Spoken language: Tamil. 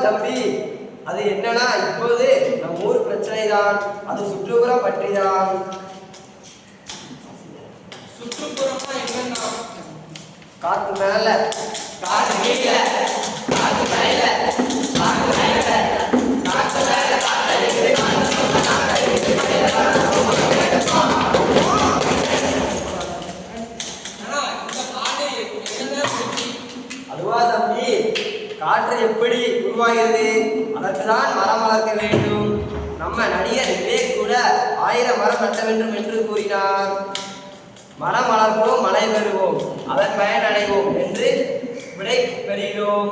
தம்பி, அது என்னன்னா இப்போது நம் ஊர் பிரச்சனை தான். அது சுற்றுப்புறம் பற்றிதான். சுற்றுப்புறமா என்னன்னா காத்து மேல காத்து கீழ காத்து மேல காத்து மேல காத்து மேல காத்து அடிக்குது அதுவா தம்பி, காற்று எப்படி உருவாகிறது? அதற்குதான் மரம் வளர்க்க வேண்டும். நம்ம நடிகர் விவேக் கூட 1000 மரம் நட்ட வேண்டும் என்று கூறினார். மரம் வளர்ப்போம், மழை பெறுவோம், அதன் பயன் அடைவோம் என்று விடை பெறுகிறோம்.